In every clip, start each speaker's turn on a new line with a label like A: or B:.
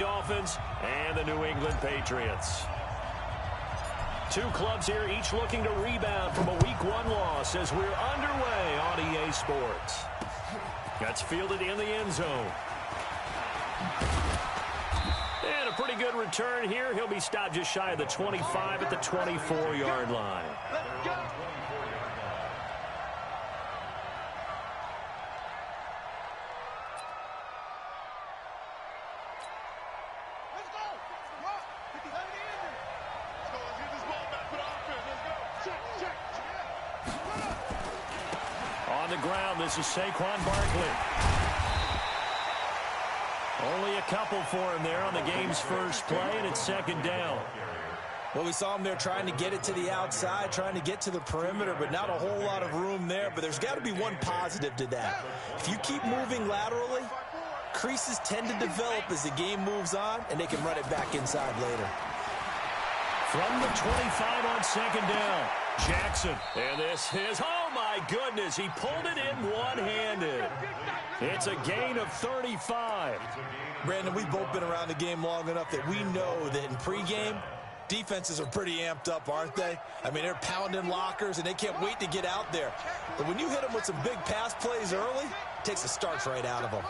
A: Dolphins and the New England Patriots. Two clubs here, each looking to rebound from a Week 1 loss as we're underway on EA Sports. That's fielded in the end zone. And a pretty good return here. He'll be stopped just shy of the 25 at the 24-yard line.
B: Let's go.
A: This is Saquon Barkley. Only a couple for him there on the game's first play, and it's second down.
C: Well, we saw him there trying to get it to the outside, trying to get to the perimeter, but not a whole lot of room there. But there's got to be one positive to that. If you keep moving laterally, creases tend to develop as the game moves on, and they can run it back inside later.
A: From the 25 on second down, Jackson. And this is, oh my goodness, he pulled it in one-handed. It's a gain of 35.
C: Brandon, we've both been around the game long enough that we know that in pregame, defenses are pretty amped up, aren't they? I mean, they're pounding lockers, and they can't wait to get out there. But when you hit them with some big pass plays early, it takes the starch right out of them.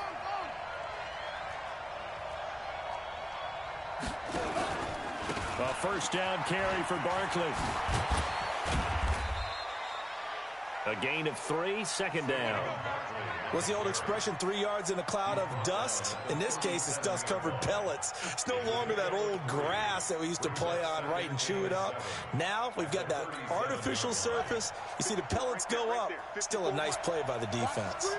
A: A first down carry for Barkley. A gain of 3, second down.
C: What's the old expression, 3 yards in a cloud of dust? In this case, it's dust-covered pellets. It's no longer that old grass that we used to play on, right, and chew it up. Now we've got that artificial surface. You see the pellets go up. Still a nice play by the defense.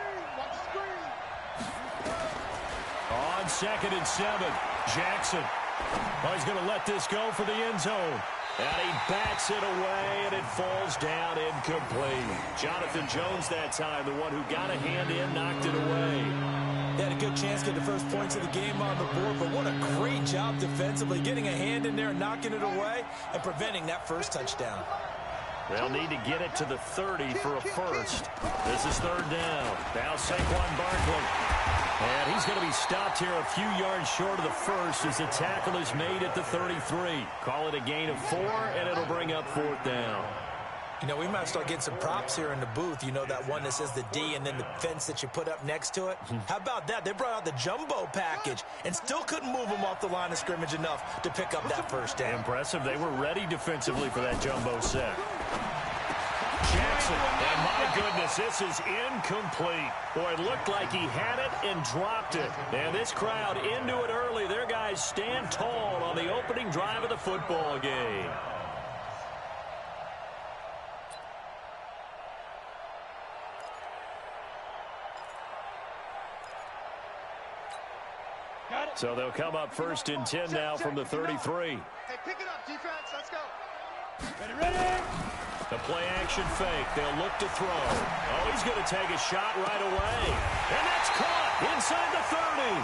A: On 2nd and 7, Jackson. Oh, he's going to let this go for the end zone. And he bats it away, and it falls down incomplete. Jonathan Jones that time, the one who got a hand in, knocked it away.
C: They had a good chance to get the first points of the game on the board, but what a great job defensively, getting a hand in there and knocking it away and preventing that first touchdown.
A: They'll need to get it to the 30 for a first. This is third down. Now Saquon Barkley. And he's going to be stopped here a few yards short of the first as the tackle is made at the 33. Call it a gain of 4, and it'll bring up fourth down.
C: You know, we might start getting some props here in the booth. You know, that one that says the D and then the fence that you put up next to it? How about that? They brought out the jumbo package and still couldn't move them off the line of scrimmage enough to pick up that first down.
A: Impressive. They were ready defensively for that jumbo set. Jackson, and my goodness, this is incomplete. Boy, it looked like he had it and dropped it. And this crowd into it early. Their guys stand tall on the opening drive of the football game. So they'll come up 1st and 10 now from the 33.
B: Hey, pick it up, defense. Let's go.
A: Ready? The play action fake. They'll look to throw. Oh, he's going to take a shot right away. And that's caught inside the 30.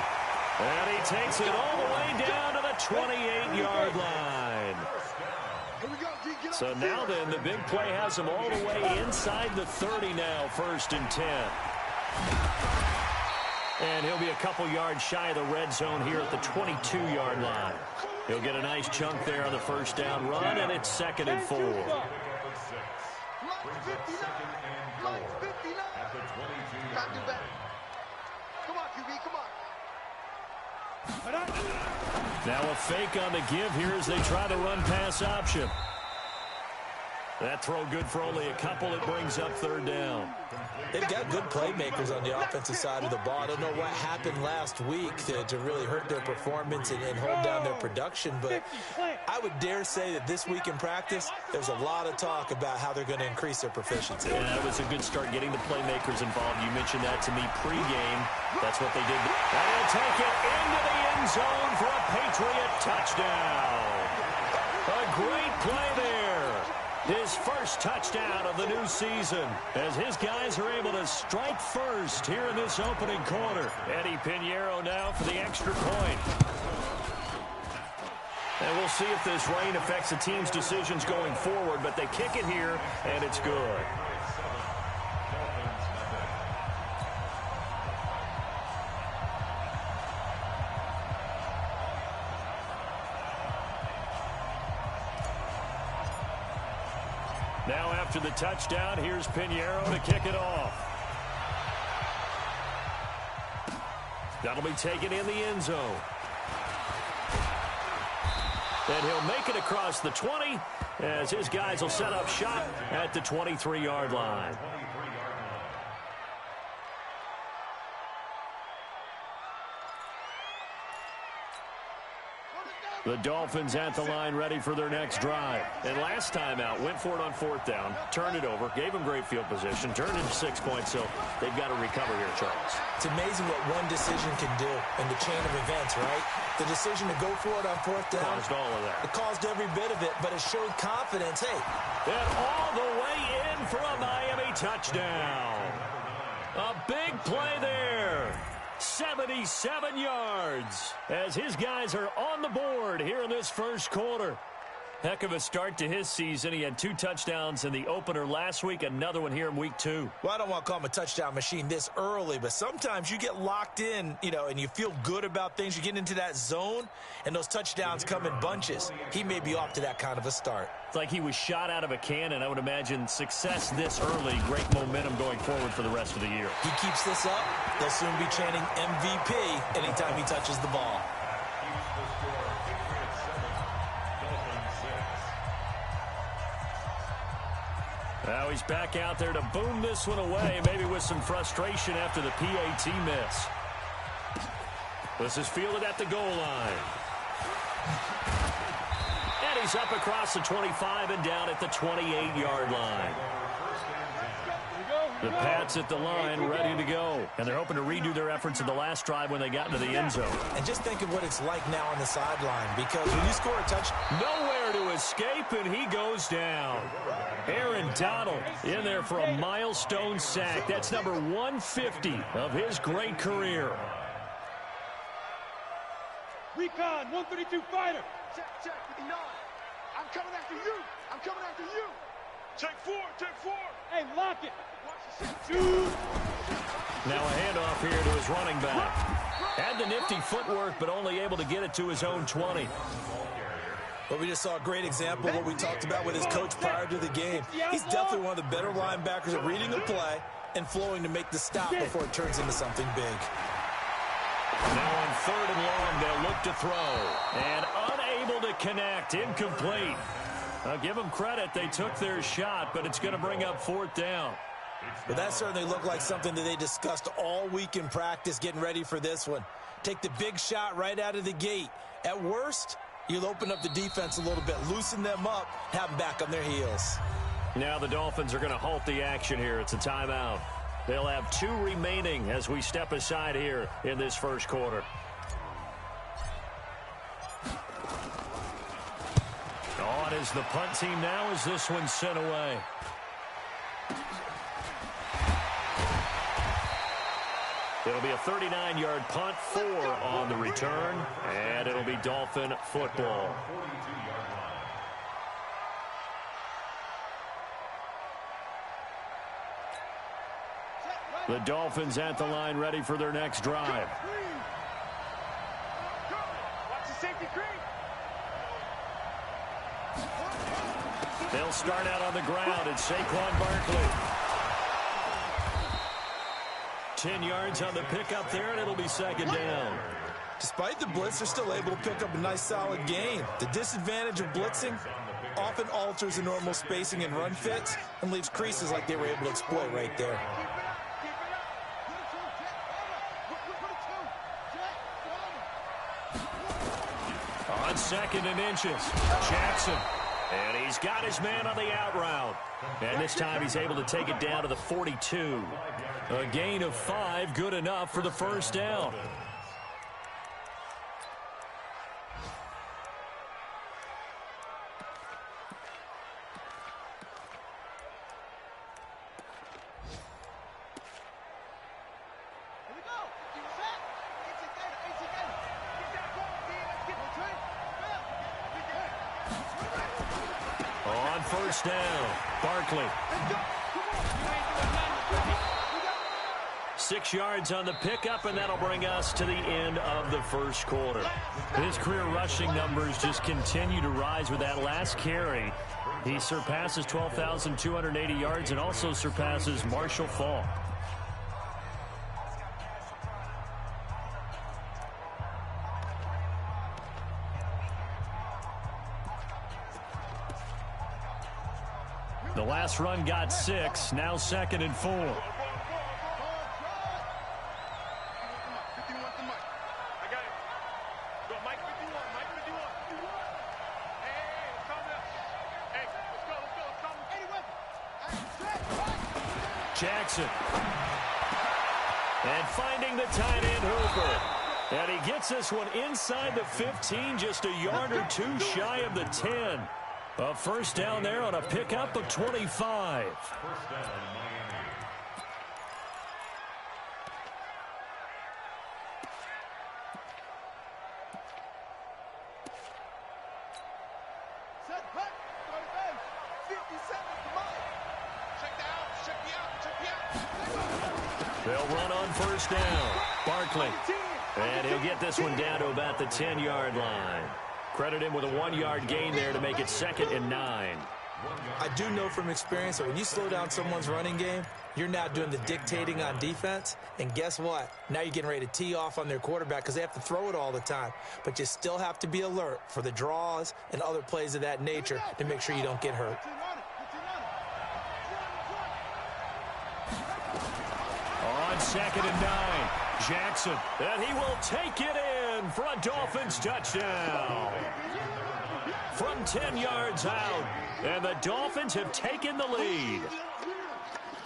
A: And he takes it all the way down to the 28-yard line. So now then, the big play has him all the way inside the 30 now, 1st and 10. And he'll be a couple yards shy of the red zone here at the 22-yard line. He'll get a nice chunk there on the first down run, and it's 2nd and 4. Now a fake on the give here as they try to run pass option. That throw good for only a couple. It brings up 3rd down.
C: They've got good playmakers on the offensive side of the ball. I don't know what happened last week to really hurt their performance and hold down their production, but I would dare say that this week in practice, there's a lot of talk about how they're going to increase their proficiency.
A: Yeah, that was a good start getting the playmakers involved. You mentioned that to me pregame. That's what they did. And he'll take it into the end zone for a Patriot touchdown. A great play there. His first touchdown of the new season as his guys are able to strike first here in this opening quarter. Eddie Pinheiro now for the extra point. And we'll see if this rain affects the team's decisions going forward, but they kick it here, and it's good. Now after the touchdown, here's Pinheiro to kick it off. That'll be taken in the end zone. And he'll make it across the 20 as his guys will set up shop at the 23-yard line. The Dolphins at the line ready for their next drive. And last time out, went for it on fourth down, turned it over, gave them great field position, turned into 6 points, so they've got to recover here, Charles.
C: It's amazing what one decision can do in the chain of events, right? The decision to go for it on fourth down.
A: Caused all of that.
C: It caused every bit of it, but it showed confidence. Hey.
A: And all the way in for a Miami touchdown. A big play there. 77 yards as his guys are on the board here in this first quarter. Heck of a start to his season. He had 2 touchdowns in the opener last week, another one here in week 2.
C: Well, I don't want to call him a touchdown machine this early, but sometimes you get locked in, and you feel good about things. You get into that zone, and those touchdowns come in bunches. He may be off to that kind of a start.
A: It's like he was shot out of a cannon. I would imagine success this early, great momentum going forward for the rest of the year.
C: He keeps this up, they'll soon be chanting MVP anytime he touches the ball.
A: Now he's back out there to boom this one away, maybe with some frustration after the PAT miss. This is fielded at the goal line. And he's up across the 25 and down at the 28-yard line. The Pats at the line, ready to go. And they're hoping to redo their efforts in the last drive when they got into the end zone.
C: And just think of what it's like now on the sideline, because when you score a touchdown,
A: nowhere to escape, and he goes down. Aaron Donald in there for a milestone sack. That's number 150 of his great career.
B: Recon, 132 fighter. Check, with the 9. I'm coming after you. I'm coming after you. Take 4. Hey, lock it.
A: Now a handoff here to his running back. Had the nifty footwork, but only able to get it to his own 20.
C: But we just saw a great example of what we talked about with his coach prior to the game. He's definitely one of the better linebackers at reading a play and flowing to make the stop before it turns into something big.
A: Now on 3rd and long, they'll look to throw. And unable to connect, incomplete. I'll give them credit. They took their shot, but it's going to bring up 4th down.
C: But that certainly looked like something that they discussed all week in practice getting ready for this one. Take the big shot right out of the gate. At worst, you'll open up the defense a little bit, loosen them up, have them back on their heels.
A: Now the Dolphins are going to halt the action here. It's a timeout. They'll have 2 remaining as we step aside here in this first quarter. On is the punt team now as this one's sent away. It'll be a 39-yard punt, 4 on the return, and it'll be Dolphin football. The Dolphins at the line ready for their next drive.
B: Watch the safety green.
A: They'll start out on the ground. It's Saquon Barkley. 10 yards on the pickup there, and it'll be 2nd down.
C: Despite the blitz, they're still able to pick up a nice, solid gain. The disadvantage of blitzing often alters the normal spacing and run fits and leaves creases like they were able to exploit right there.
A: On 2nd and inches, Jackson. And he's got his man on the out route. And this time he's able to take it down to the 42. A gain of 5, good enough for the 1st down. On 1st down, Barkley. 6 yards on the pickup, and that'll bring us to the end of the first quarter. His career rushing numbers just continue to rise with that last carry. He surpasses 12,280 yards and also surpasses Marshall Faulk. The last run got 6, now 2nd and 4. Jackson. And finding the tight end Hooper. And he gets this one inside the 15, just a yard or two shy of the 10. A first down there on a pickup of 25. They'll run on first down. Barkley. And he'll get this one down to about the 10-yard line. Credit him with a 1-yard gain there to make it 2nd and 9.
C: I do know from experience that when you slow down someone's running game, you're now doing the dictating on defense. And guess what? Now you're getting ready to tee off on their quarterback because they have to throw it all the time. But you still have to be alert for the draws and other plays of that nature to make sure you don't get hurt.
A: On 2nd and 9, Jackson. And he will take it in for a Dolphins touchdown. From 10 yards out. And the Dolphins have taken the lead.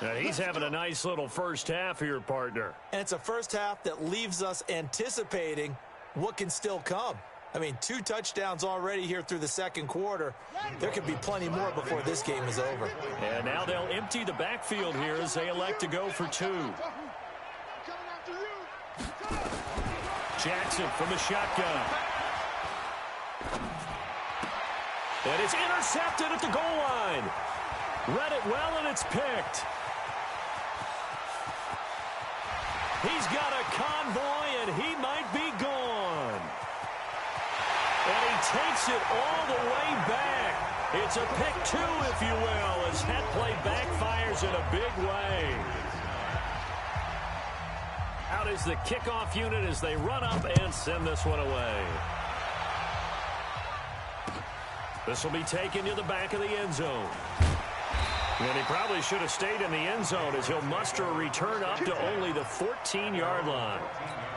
A: And he's having a nice little first half here, partner.
C: And it's a first half that leaves us anticipating what can still come. I mean, 2 touchdowns already here through the second quarter. There could be plenty more before this game is over.
A: And now they'll empty the backfield here as they elect to go for 2. Jackson from the shotgun. And it's intercepted at the goal line. Read it well, and it's picked. He's got a convoy, and he might be gone. And he takes it all the way back. It's a pick 2, if you will, as that play backfires in a big way. Out is the kickoff unit as they run up and send this one away. This will be taken to the back of the end zone. And he probably should have stayed in the end zone as he'll muster a return up to only the 14-yard line.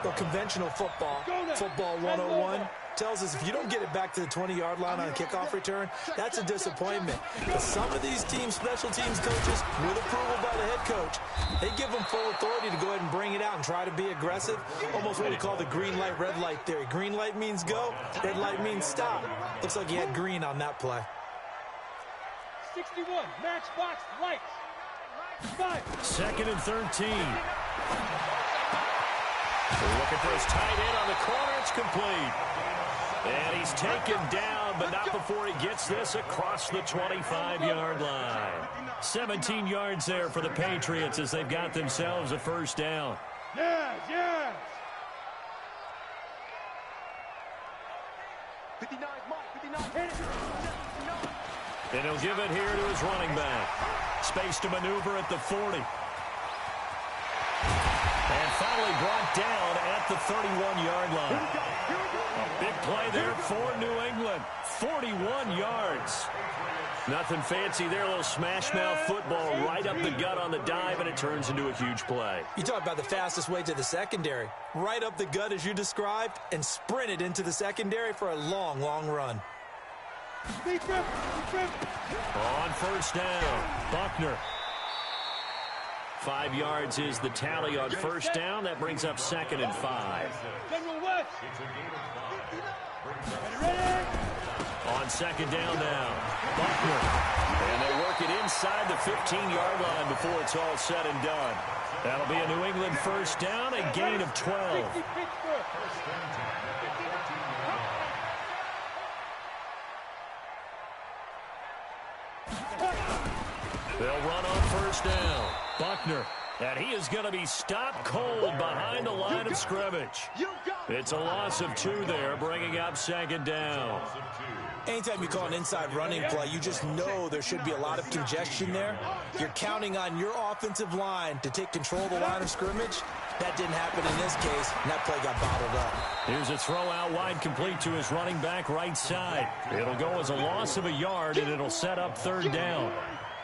C: Well, conventional football 101, tells us if you don't get it back to the 20-yard line on a kickoff return, that's a disappointment. But some of these teams, special teams coaches, with approval by the head coach, they give them full authority to go ahead and bring it out and try to be aggressive. Almost what we call the green light, red light theory. Green light means go, red light means stop. Looks like he had green on that play.
B: 61, matchbox, lights. 5.
A: 2nd and 13. They're looking for his tight end on the corner. It's complete. And he's taken down, but not before he gets this across the 25-yard line. 17 yards there for the Patriots as they've got themselves a first down.
B: Yes, yes. 59, Mike, 59.
A: And he'll give it here to his running back. Space to maneuver at the 40. And finally brought down at the 31-yard line. A big play there for New England. 41 yards. Nothing fancy there. A little smash-mouth football right up the gut on the dive, and it turns into a huge play.
C: You talk about the fastest way to the secondary. Right up the gut as you described and sprinted into the secondary for a long, long run.
A: On first down, Buckner. 5 yards is the tally on first down. That brings up 2nd and 5. On 2nd down now, Buckner. And they work it inside the 15-yard line before it's all said and done. That'll be a New England first down, a gain of 12. They'll run on first down. Buckner. And he is going to be stopped cold behind the line of scrimmage. It's a loss of 2 there, bringing up second down.
C: Anytime you call an inside running play, you just know there should be a lot of congestion there. You're counting on your offensive line to take control of the line of scrimmage. That didn't happen in this case, and that play got bottled up.
A: Here's a throw out wide, complete to his running back right side. It'll go as a loss of a yard, and it'll set up third down.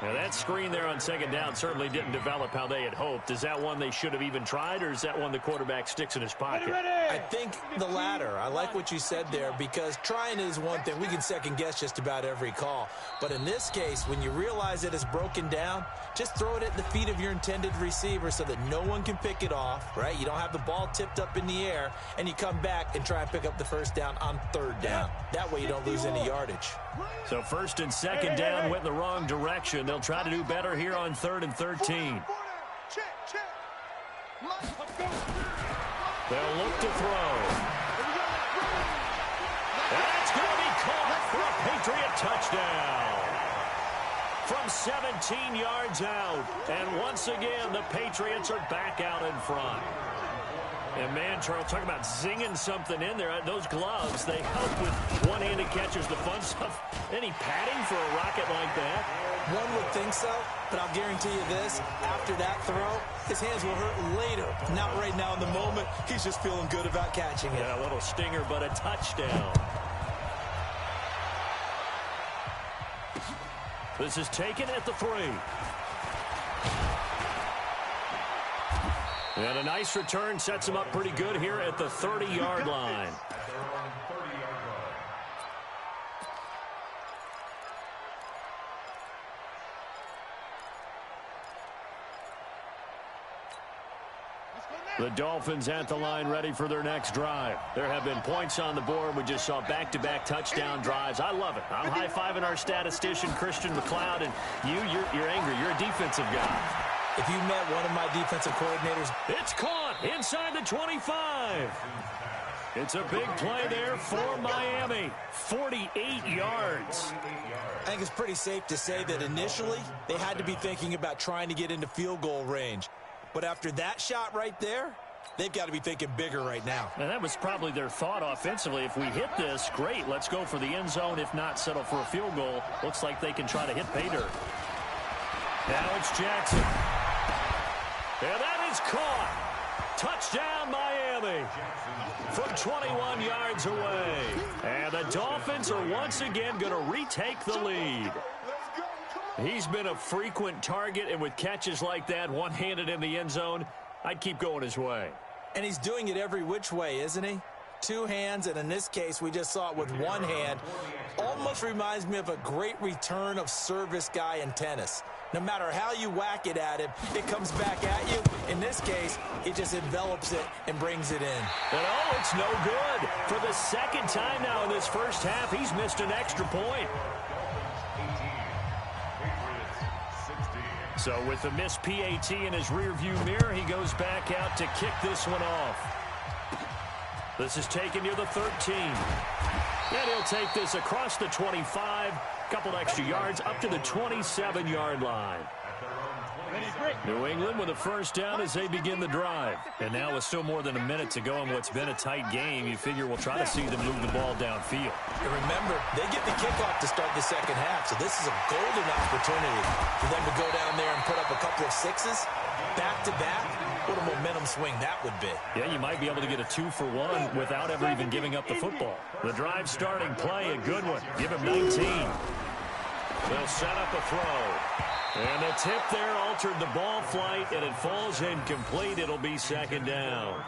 A: Now, that screen there on second down certainly didn't develop how they had hoped. Is that one they should have even tried, or is that one the quarterback sticks in his pocket?
C: I think the latter. I like what you said there, because trying is one thing. We can second-guess just about every call. But in this case, when you realize it is broken down, just throw it at the feet of your intended receiver so that no one can pick it off, right? You don't have the ball tipped up in the air, and you come back and try and pick up the first down on third down. That way you don't lose any yardage.
A: So first and second down went in the wrong direction. They'll try to do better here on 3rd and 13. They'll look to throw. That's going to be caught for a Patriot touchdown. From 17 yards out. And once again, the Patriots are back out in front. And, man, Charles, talk about zinging something in there. Those gloves, they help with one-handed catches, the fun stuff. Any padding for a rocket like that?
C: One would think so, but I'll guarantee you this. After that throw, his hands will hurt later. Not right now in the moment. He's just feeling good about catching it.
A: Yeah, a little stinger, but a touchdown. This is taken at the 3. And a nice return sets him up pretty good here at the 30-yard line. The Dolphins at the line ready for their next drive. There have been points on the board. We just saw back-to-back touchdown drives. I love it. I'm high-fiving our statistician, Christian McLeod, and you're angry. You're a defensive guy.
C: If you met one of my defensive coordinators,
A: it's caught inside the 25. It's a big play there for Miami. 48 yards.
C: I think it's pretty safe to say that initially they had to be thinking about trying to get into field goal range. But after that shot right there, they've got to be thinking bigger right now.
A: And that was probably their thought offensively. If we hit this, great. Let's go for the end zone. If not, settle for a field goal. Looks like they can try to hit pay dirt. Now it's Jackson. And that is caught. Touchdown, Miami. From 21 yards away. And the Dolphins are once again going to retake the lead. He's been a frequent target, and with catches like that, one-handed in the end zone, I'd keep going his way.
C: And he's doing it every which way, isn't he? 2 hands, and in this case, we just saw it with 1 hand. Almost reminds me of a great return of service guy in tennis. No matter how you whack it at him, it comes back at you. In this case, it just envelops it and brings it in.
A: And oh, it's no good. For the second time now in this first half, he's missed an extra point. So with the missed PAT in his rearview mirror, he goes back out to kick this one off. This is taken near the 13. And he'll take this across the 25, couple extra yards up to the 27-yard line. New England with a first down as they begin the drive. And now with still more than a minute to go in what's been a tight game, you figure we'll try to see them move the ball downfield.
C: And remember, they get the kickoff to start the second half, so this is a golden opportunity for them to go down there and put up a couple of sixes back-to-back. What a momentum swing that would be.
A: Yeah, you might be able to get a 2-for-1 without ever even giving up the football. The drive starting play, a good one. Give him 19. They'll set up a throw. And the tip there altered the ball flight, and it falls incomplete. It'll be second down.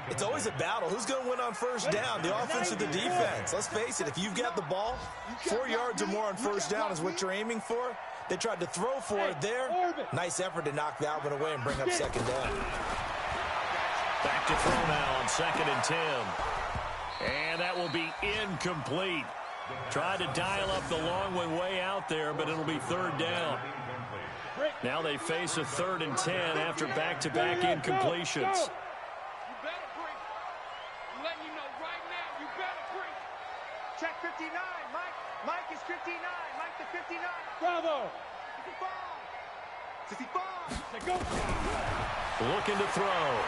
C: It's always a battle. Who's going to win on first down, the offense or the defense? Let's face it, if you've got the ball, 4 yards or more on first down is what you're aiming for. They tried to throw for it there. Nice effort to knock that one away and bring up second down.
A: Back to throw now on 2nd and 10. And that will be incomplete. Tried to dial up the long one way out there, but it'll be third down. Now they face a 3rd and 10 after back-to-back incompletions.
B: You better break. I'm letting you know right now, you better break. Check 59, Mike. Mike is 59. Mike the 59. Bravo. 55.
A: Looking to throw.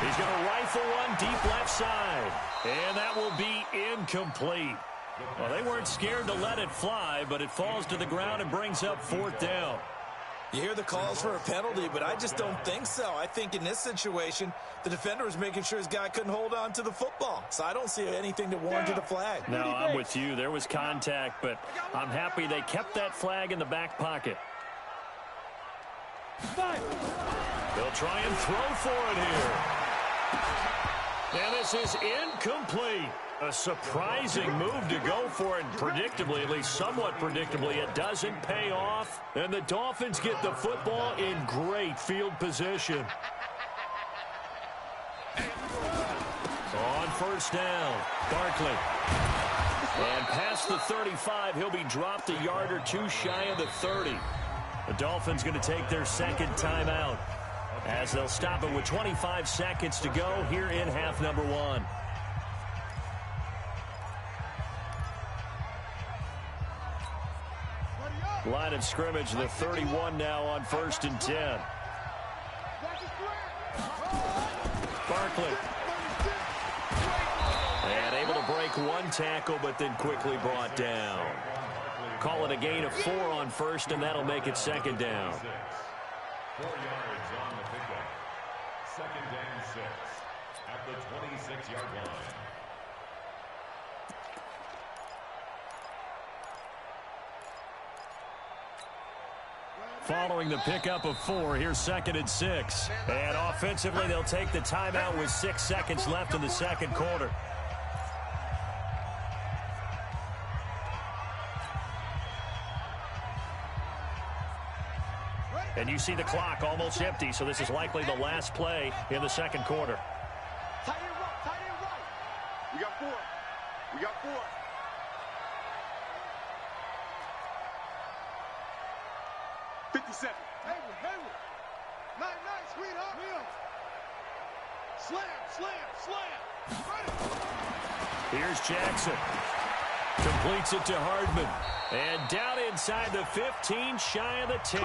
A: He's going to rifle one deep left side. And that will be incomplete. Well, they weren't scared to let it fly, but it falls to the ground and brings up 4th down.
C: You hear the calls for a penalty, but I just don't think so. I think in this situation, the defender was making sure his guy couldn't hold on to the football. So I don't see anything to warrant a flag.
A: No, I'm with you. There was contact, but I'm happy they kept that flag in the back pocket. They'll try and throw for it here. And this is incomplete. A surprising move to go for it. Predictably, at least somewhat predictably, it doesn't pay off. And the Dolphins get the football in great field position. On 1st down, Barkley. And past the 35, he'll be dropped a yard or two shy of the 30. The Dolphins going to take their 2nd timeout as they'll stop it with 25 seconds to go here in half number 1. Line of scrimmage, the 31 now on 1st and 10. Barkley. And able to break one tackle, but then quickly brought down. Call it a gain of 4 on 1st, and that'll make it 2nd down.
B: 4 yards on the pickup. 2nd and 6 at the 26-yard line.
A: Following the pickup of 4, here's 2nd and 6. And offensively, they'll take the timeout with 6 seconds left in the 2nd quarter. And you see the clock almost empty, so this is likely the last play in the 2nd quarter.
B: Tight end right. We got 4. We got 4. Hayward. Nice, sweetheart. Slam.
A: Here's Jackson. Completes it to Hardman. And down inside the 15, shy of the 10.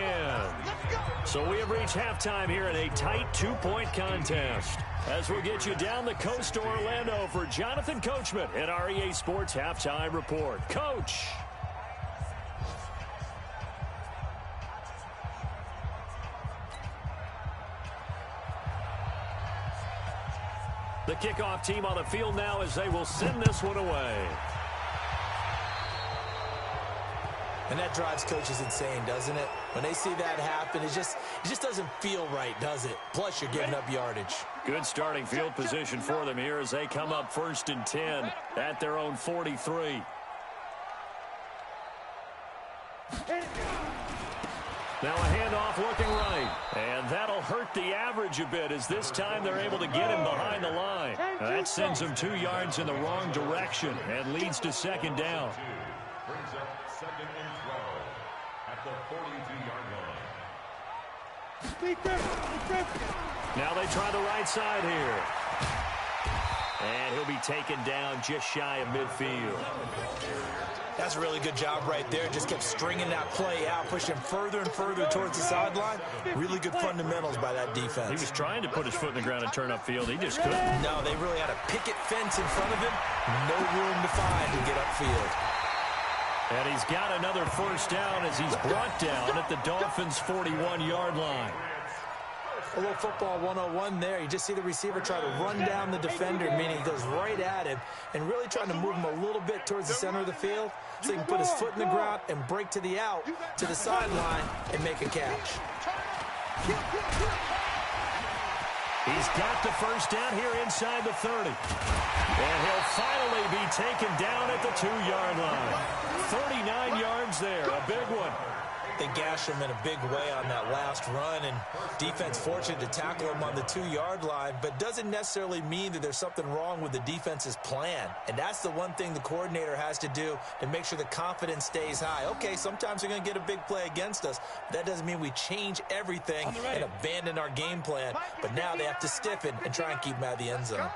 A: So we have reached halftime here in a tight 2-point contest. As we'll get you down the coast to Orlando for Jonathan Coachman at our EA Sports Halftime Report. Coach. The kickoff team on the field now as they will send this one away.
C: And that drives coaches insane, doesn't it? When they see that happen, it just doesn't feel right, does it? Plus, you're giving up yardage. Good starting field position for them here as they come up 1st and 10 at their own 43. Now a handoff looking right. And that'll hurt the average a bit as this time they're able to get him behind the line. That sends him 2 yards in the wrong direction and leads to 2nd down.
B: Brings up 2nd and 12 at the 42-yard line.
A: Now they try the right side here. And he'll be taken down just shy of midfield.
C: That's a really good job right there. Just kept stringing that play out, pushing further and further towards the sideline. Really good fundamentals by that defense.
A: He was trying to put his foot in the ground and turn upfield. He just couldn't.
C: No, they really had a picket fence in front of him. No room to find to get upfield.
A: And he's got another 1st down as he's brought down at the Dolphins' 41-yard line.
C: A little football 101 there. You just see the receiver try to run down the defender, meaning he goes right at him and really trying to move him a little bit towards the center of the field so he can put his foot in the ground and break to the out, to the sideline, and make a catch.
A: He's got the 1st down here inside the 30. And he'll finally be taken down at the 2-yard line. 39 yards there, a big one.
C: They gashed him in a big way on that last run, and defense fortunate to tackle him on the 2-yard line, but doesn't necessarily mean that there's something wrong with the defense's plan. And that's the one thing the coordinator has to do to make sure the confidence stays high. Okay, sometimes they're going to get a big play against us. That doesn't mean we change everything and abandon our game plan, but now they have to stiffen and try and keep him out of the end zone.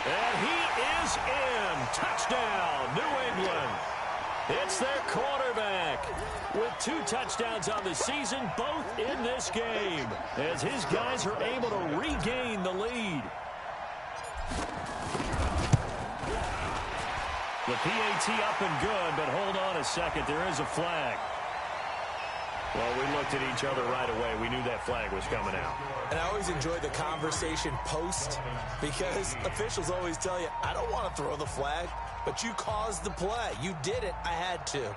A: And he is in. Touchdown, New England. It's their quarterback with 2 touchdowns on the season, both in this game, as his guys are able to regain the lead. The PAT up and good, but hold on a second. There is a flag. Well, we looked at each other right away. We knew that flag was coming out.
C: And I always enjoy the conversation post because officials always tell you, I don't want to throw the flag, but you caused the play. You did it. I had to.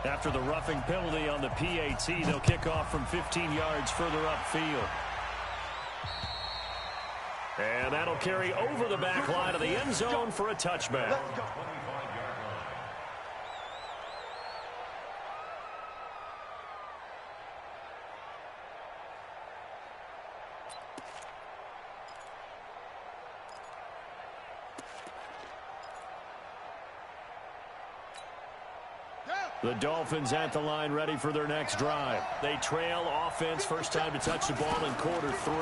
A: After the roughing penalty on the PAT, they'll kick off from 15 yards further upfield. And that'll carry over the back line of the end zone for a touchback. The Dolphins at the line ready for their next drive. They trail offense, first time to touch the ball in quarter 3,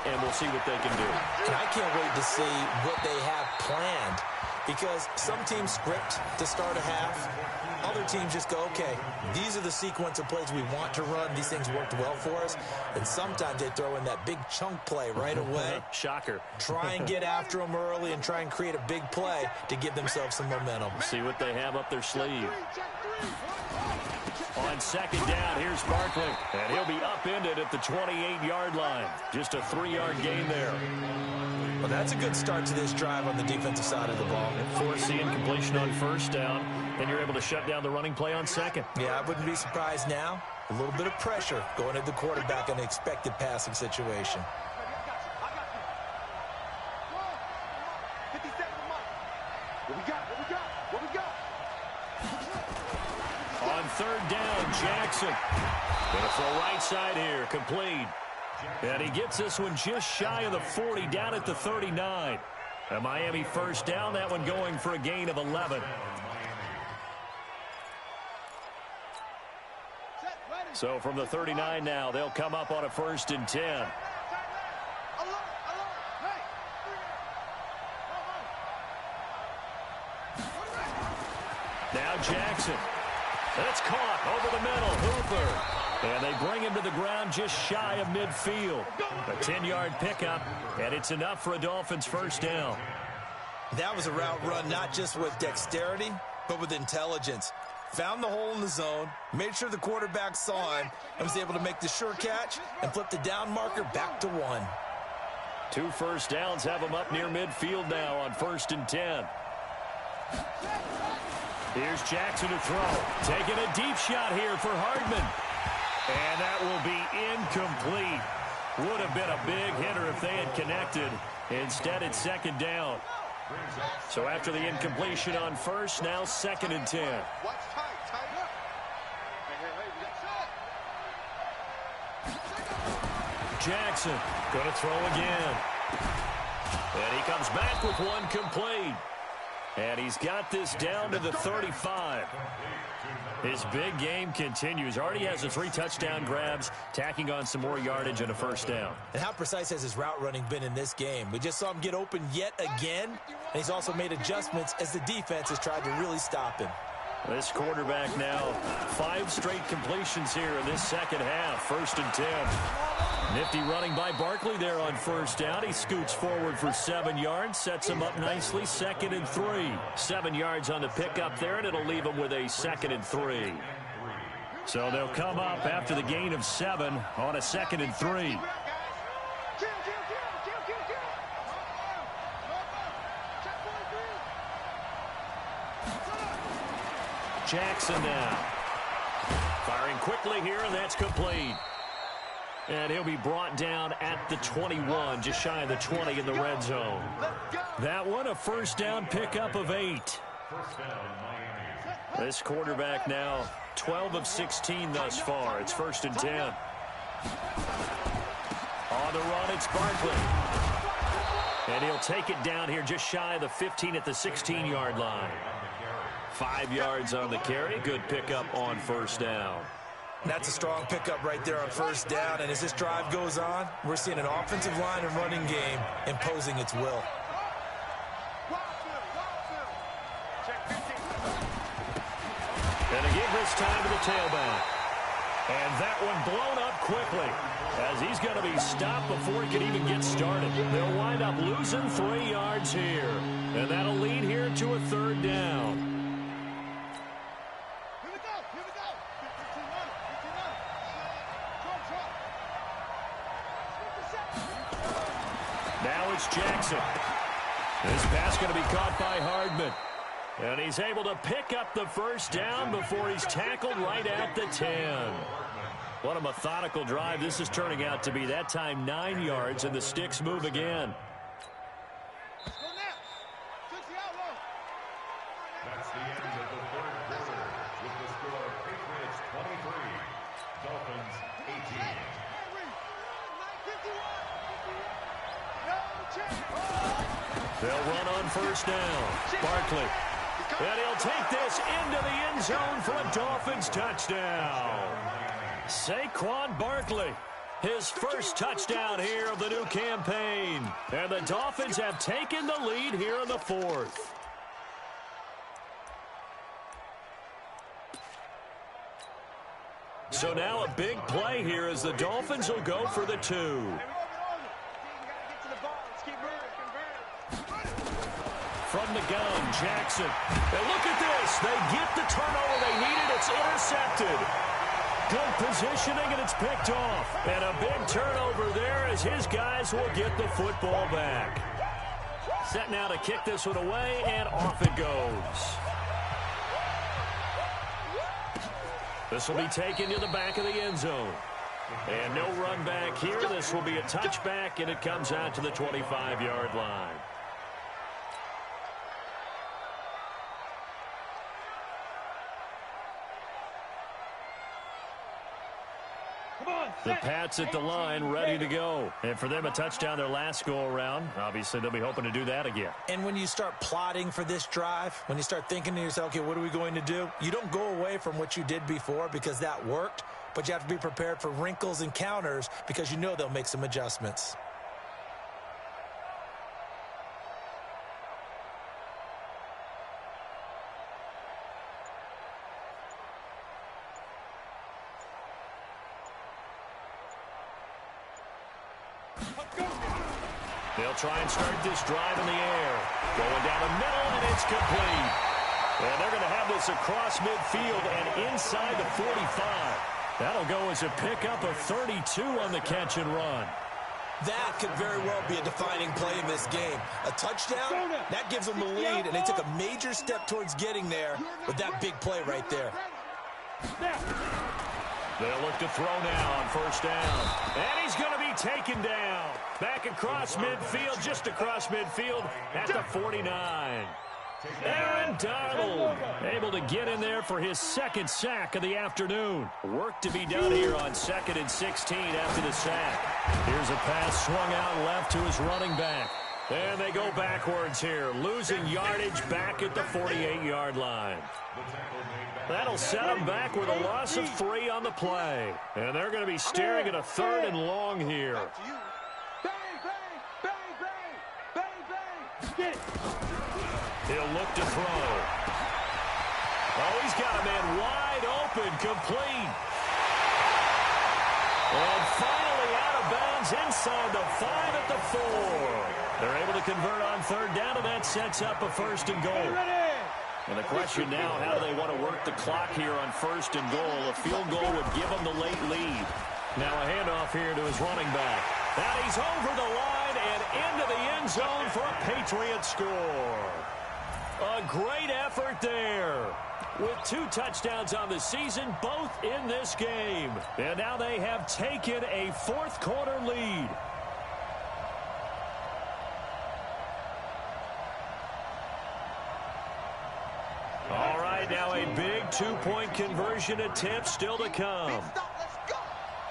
A: and we'll see what they can do.
C: And I can't wait to see what they have planned because some teams script to start a half. Other teams just go, okay, these are the sequence of plays we want to run. These things worked well for us. And sometimes they throw in that big chunk play right away.
A: Shocker.
C: Try and get after them early and try and create a big play to give themselves some momentum.
A: See what they have up their sleeve. On second down, here's Barkley. And he'll be upended at the 28-yard line. Just a 3-yard gain there.
C: Well, that's a good start to this drive on the defensive side of the ball.
A: Force the incompletion on first down, and you're able to shut down the running play on second.
C: Yeah, I wouldn't be surprised now. A little bit of pressure going at the quarterback in an expected passing situation.
A: On third down, Jackson. Going to throw right side here, complete. And he gets this one just shy of the 40, down at the 39. A Miami first down, that one going for a gain of 11. So from the 39 now, they'll come up on a 1st and 10. Now Jackson. That's caught over the middle. Hooper. And they bring him to the ground just shy of midfield. A 10-yard pickup, and it's enough for a Dolphins first down.
C: That was a route run not just with dexterity, but with intelligence. Found the hole in the zone, made sure the quarterback saw him, and was able to make the sure catch and flip the down marker back to 1.
A: 2 first downs have him up near midfield now on 1st and 10. Here's Jackson to throw. Taking a deep shot here for Hardman. And that will be incomplete. Would have been a big hitter if they had connected. Instead, it's 2nd down. So after the incompletion on first, now 2nd and 10. Jackson going to throw again. And he comes back with one complete. And he's got this down to the 35. His big game continues. Already has the 3 touchdown grabs, tacking on some more yardage and a first down.
C: And how precise has his route running been in this game? We just saw him get open yet again, and he's also made adjustments as the defense has tried to really stop him.
A: This quarterback now 5 straight completions here in this second half. 1st and 10. Nifty running by Barkley there on first down. He scoots forward for 7 yards, sets him up nicely. 2nd and 3. 7 yards on the pickup there, and it'll leave him with a 2nd and 3. So they'll come up after the gain of 7 on a 2nd and 3. Jackson now. Firing quickly here, and that's complete. And he'll be brought down at the 21, just shy of the 20 in the red zone. That one, a first down pickup of 8. This quarterback now 12 of 16 thus far. It's 1st and 10. On the run, it's Barkley. And he'll take it down here just shy of the 15 at the 16-yard line. 5 yards on the carry. Good pickup on first down.
C: That's a strong pickup right there on first down. And as this drive goes on, we're seeing an offensive line and running game imposing its will.
A: this time to the tailback. And that one blown up quickly as he's going to be stopped before he can even get started. They'll wind up losing 3 yards here. And that'll lead here to a 3rd down.
B: Here we go. Here we go. 15-1.
A: Now it's Jackson. This pass going to be caught by Hardman. And he's able to pick up the 1st down before he's tackled right at the 10. What a methodical drive this is turning out to be. That time 9 yards, and the sticks move again.
B: Let's go now. 60 out low.
D: That's the end of the 3rd quarter with the score Patriots 23, Dolphins 18.
A: They'll run on 1st down. Barkley. And he'll take this into the end zone for a Dolphins touchdown. Saquon Barkley, his 1st touchdown here of the new campaign. And the Dolphins have taken the lead here in the 4th. So now a big play here as the Dolphins will go for the 2. From the gun, Jackson. And look at this. They get the turnover they needed. It's intercepted. Good positioning, and it's picked off. And a big turnover there as his guys will get the football back. Set now to kick this one away, and off it goes. This will be taken to the back of the end zone. And no run back here. This will be a touchback, and it comes out to the 25-yard line. The Pats at the line, ready to go. And for them, a touchdown their last go-around. Obviously, they'll be hoping to do that again.
C: And when you start plotting for this drive, when you start thinking to yourself, okay, what are we going to do? You don't go away from what you did before because that worked, but you have to be prepared for wrinkles and counters because you know they'll make some adjustments.
A: They'll try and start this drive in the air. Going down the middle, and it's complete. And they're going to have this across midfield and inside the 45. That'll go as a pickup of 32 on the catch and run.
C: That could very well be a defining play in this game. A touchdown, that gives them the lead, and they took a major step towards getting there with that big play right there.
A: They'll look to throw now on 1st down. And he's going to be taken down. Back across midfield, just across midfield at the 49. Aaron Donald able to get in there for his 2nd sack of the afternoon. Work to be done here on 2nd and 16 after the sack. Here's a pass swung out left to his running back. And they go backwards here, losing yardage back at the 48-yard line. That'll set them back with a loss of 3 on the play. And they're going to be staring at a 3rd and long here. He'll look to throw. Oh, he's got a man wide open, complete. And finally out of bounds inside the 5 at the 4. They're able to convert on 3rd down, and that sets up a 1st and goal. And the question now, how do they want to work the clock here on 1st and goal? A field goal would give them the late lead. Now a handoff here to his running back. And he's over the line and into the end zone for a Patriot score. A great effort there. With 2 touchdowns on the season, both in this game. And now they have taken a 4th quarter lead. All right, now a big 2-point conversion attempt still to come.
B: Let's go.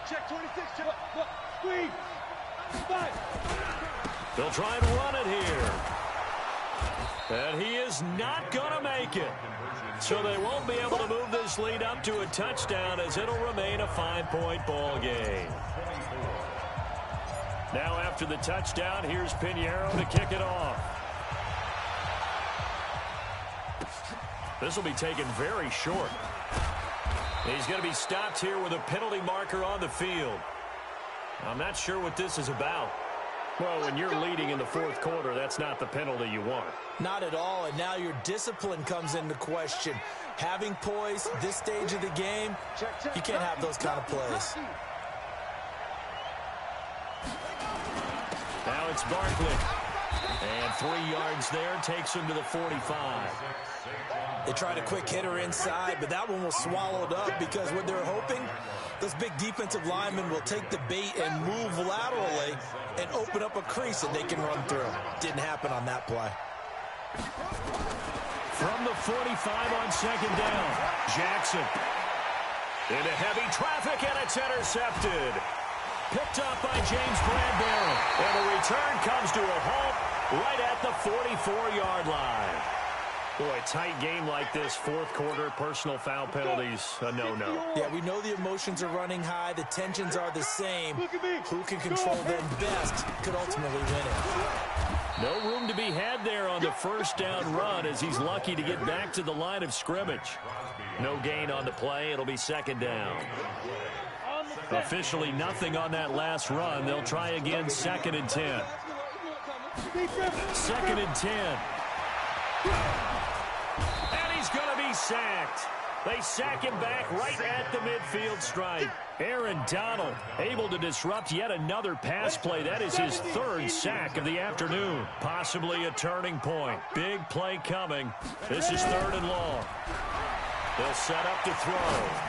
B: Check 26. Look. Squeeze. 5.
A: They'll try and run it here. And he is not going to make it. So they won't be able to move this lead up to a touchdown as it'll remain a 5-point ball game. Now after the touchdown, here's Pinheiro to kick it off. This will be taken very short. He's going to be stopped here with a penalty marker on the field. I'm not sure what this is about. Well, when you're leading in the fourth quarter, that's not the penalty you want.
C: Not at all, and now your discipline comes into question. Having poise this stage of the game, you can't have those kind of plays.
A: Now it's Barkley. And 3 yards there takes him to the 45.
C: They tried a quick hitter inside, but that one was swallowed up because what they're hoping, those big defensive linemen will take the bait and move laterally and open up a crease that they can run through. Didn't happen on that play.
A: From the 45 on second down, Jackson. Into heavy traffic, and it's intercepted. Picked up by James Bradbury. And the return comes to a halt right at the 44-yard line. Boy, tight game like this, fourth quarter, personal foul penalties, a no-no.
C: Yeah, we know the emotions are running high. The tensions are the same. Who can control them best could ultimately win it.
A: No room to be had there on the first down run as he's lucky to get back to the line of scrimmage. No gain on the play. It'll be second down. Officially nothing on that last run. They'll try again, 2nd and 10. 2nd and 10. And he's going to be sacked. They sack him back right at the midfield stripe. Aaron Donald able to disrupt yet another pass play. That is his 3rd sack of the afternoon. Possibly a turning point. Big play coming. This is 3rd and long. They'll set up to throw.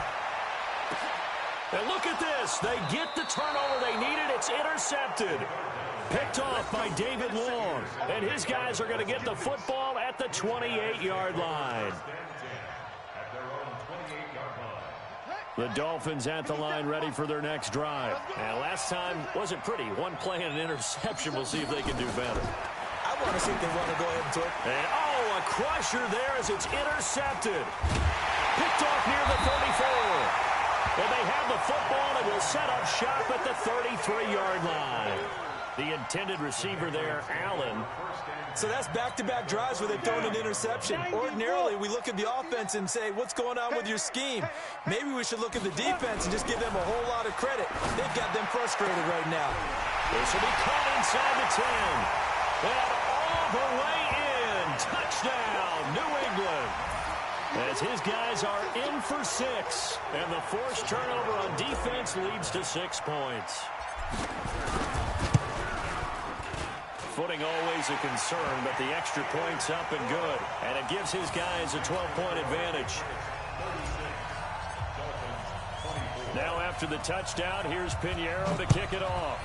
A: And look at this. They get the turnover they needed. It's intercepted. Picked off by David Long. And his guys are going to get the football at the 28-yard line. The Dolphins at the line ready for their next drive. And last time wasn't pretty. One play and an interception. We'll see if they can do better.
C: I want to see if they want to go ahead and throw.
A: And, oh, a crusher there as it's intercepted. Picked off near the 34. And they have the football and will set up shop at the 33-yard line. The intended receiver there, Allen.
C: So that's back-to-back drives where they've thrown an interception. Ordinarily, we look at the offense and say, what's going on with your scheme? Maybe we should look at the defense and just give them a whole lot of credit. They've got them frustrated right now.
A: This will be caught inside the 10. And all the way in. Touchdown, New England. As his guys are in for 6. And the forced turnover on defense leads to 6 points. Footing always a concern, but the extra point's up and good. And it gives his guys a 12-point advantage. Now after the touchdown, here's Pinheiro to kick it off.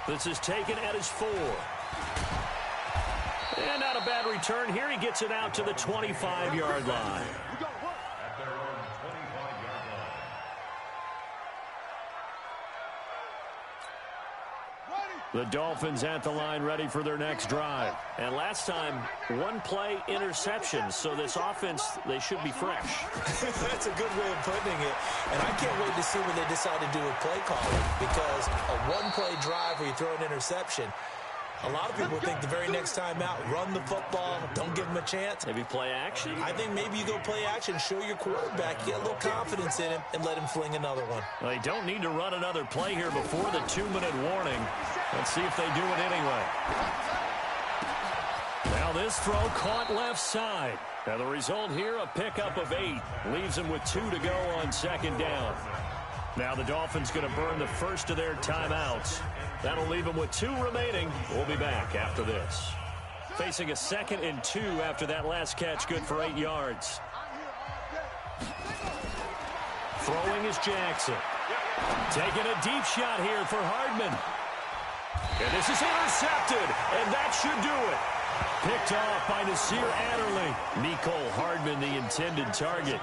A: This is taken at his 4. And not a bad return here. He gets it out to the 25-yard line. The Dolphins at the line ready for their next drive. And last time, 1-play interception. So this offense, they should be fresh.
C: That's a good way of putting it. And I can't wait to see what they decide to do with play calling. Because a 1-play drive where you throw an interception, a lot of people think the very next time out, run the football, don't give them a chance.
A: Maybe play action?
C: I think maybe you go play action, show your quarterback, get a little confidence in him, and let him fling another one.
A: Well, they don't need to run another play here before the 2-minute warning. Let's see if they do it anyway. Now this throw caught left side. Now the result here, a pickup of 8. Leaves them with 2 to go on second down. Now the Dolphins going to burn the first of their timeouts. That'll leave them with 2 remaining. We'll be back after this. Facing a 2nd and 2 after that last catch, good for 8 yards. Throwing is Jackson. Taking a deep shot here for Hardman. And this is intercepted, and that should do it. Picked off by Nasir Adderley. Nicole Hardman, the intended target.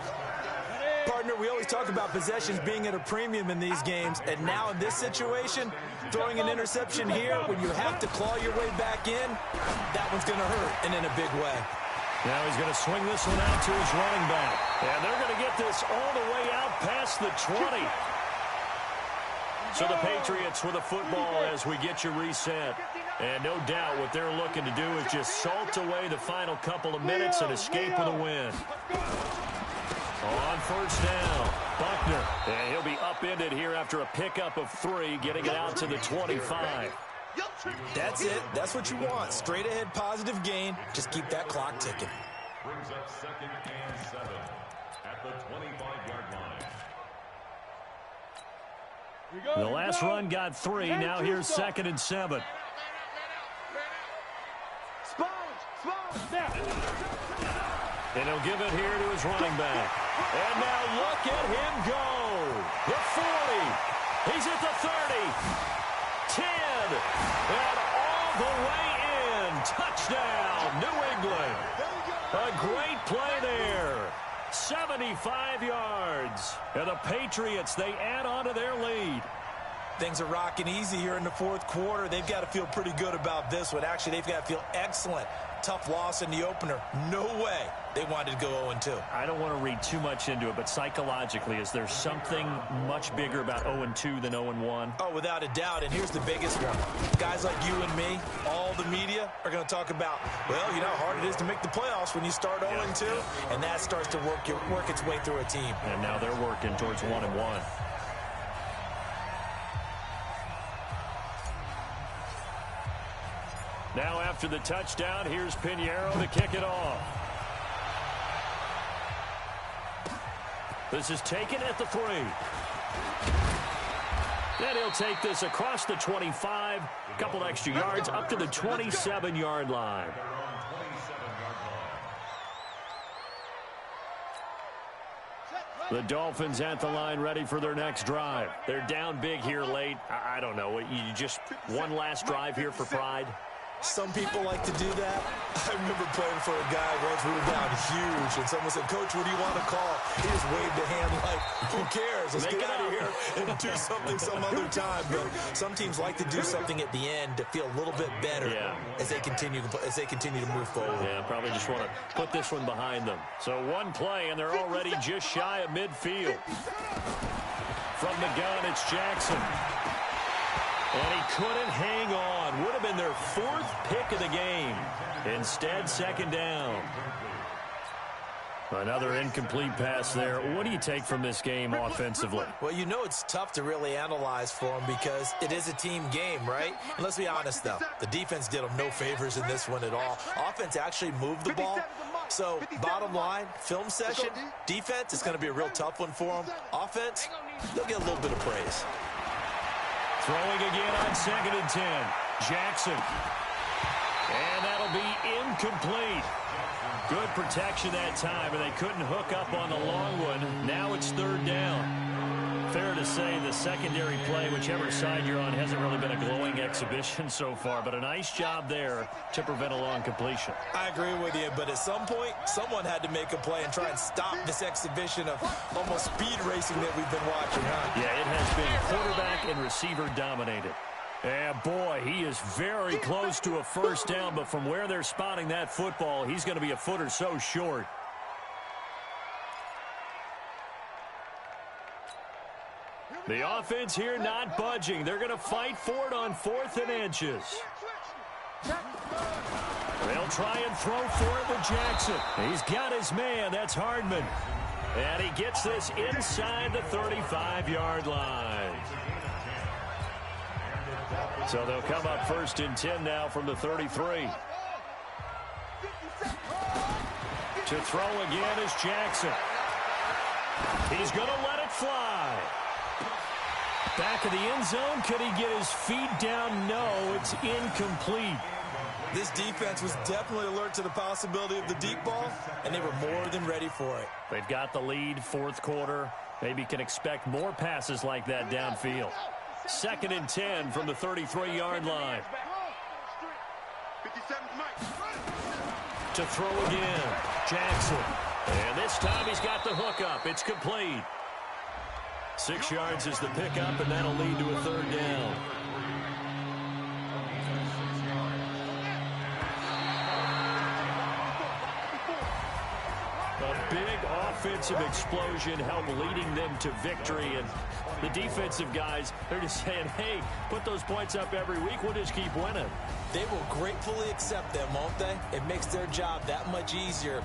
C: Partner, we always talk about possessions being at a premium in these games, and now in this situation, throwing an interception here when you have to claw your way back in, that one's going to hurt, and in a big way.
A: Now he's going to swing this one out to his running back. And they're going to get this all the way out past the 20. So the Patriots with the football as we get you reset. And no doubt what they're looking to do is just salt away the final couple of minutes and escape with a win. On first down, Buckner. And he'll be upended here after a pickup of 3, getting it out to the 25.
C: That's it. That's what you want. Straight ahead positive gain. Just keep that clock ticking.
D: Brings up 2nd and 7 at the 25-yard line.
A: The last run got 3. Now here's 2nd and 7. And he'll give it here to his running back. And now look at him go. The 40. He's at the 30. 10. And all the way in. Touchdown, New England. A great play there. 75 yards. And the Patriots, they add on to their lead.
C: Things are rocking easy here in the 4th quarter. They've got to feel pretty good about this one. Actually, they've got to feel excellent. Tough loss in the opener. No way they wanted to go 0-2.
A: I don't want to read too much into it, but psychologically, is there something much bigger about 0-2 than 0-1?
C: Oh, without a doubt, and here's the biggest one. Guys like you and me, all the media, are going to talk about, well, you know how hard it is to make the playoffs when you start 0-2, and that starts to work its way through a team.
A: And now they're working towards 1-1. Now after the touchdown, here's Pinheiro to kick it off. This is taken at the 3. Then he'll take this across the 25, a couple extra yards up to the 27-yard line. The Dolphins at the line ready for their next drive. They're down big here late. I don't know. You just one last drive here for pride?
C: Some people like to do that. I remember playing for a guy once. We were down huge, and someone said, "Coach, what do you want to call?" He just waved a hand like, "Who cares? Let's get out of here and do something some other time." But some teams like to do something at the end to feel a little bit better as they continue to move forward.
A: Yeah, probably just want to put this one behind them. So one play, and they're already just shy of midfield. From the gun, it's Jackson. And he couldn't hang on. Would have been their 4th pick of the game. Instead, 2nd down. Another incomplete pass there. What do you take from this game offensively?
C: Well, you know it's tough to really analyze for them because it is a team game, right? And let's be honest, though. The defense did them no favors in this one at all. Offense actually moved the ball. So, bottom line, film session, defense is going to be a real tough one for them. Offense, they'll get a little bit of praise.
A: Throwing again on 2nd and 10. Jackson. And that'll be incomplete. Good protection that time, and they couldn't hook up on the long one. Now it's 3rd down. Fair to say the secondary play, whichever side you're on, hasn't really been a glowing exhibition so far, but a nice job there to prevent a long completion.
C: I agree with you, but at some point, someone had to make a play and try and stop this exhibition of almost speed racing that we've been watching, huh?
A: Yeah, it has been quarterback and receiver dominated. And boy, he is very close to a 1st down, but from where they're spotting that football, he's going to be a foot or so short. The offense here not budging. They're going to fight for it on 4th and inches. They'll try and throw for it with Jackson. He's got his man. That's Hardman. And he gets this inside the 35-yard line. So they'll come up 1st and 10 now from the 33. To throw again is Jackson. He's going to let it fly. Back of the end zone. Could he get his feet down? No, it's incomplete.
C: This defense was definitely alert to the possibility of the deep ball, and they were more than ready for it.
A: They've got the lead, 4th quarter. Maybe can expect more passes like that downfield. 2nd and 10 from the 33-yard line. To throw again, Jackson. And this time he's got the hookup. It's complete. 6 yards is the pickup, and that'll lead to a 3rd down. big offensive explosion helped leading them to victory. And the defensive guys, they're just saying, hey, put those points up every week. We'll just keep winning.
C: They will gratefully accept them, won't they? It makes their job that much easier.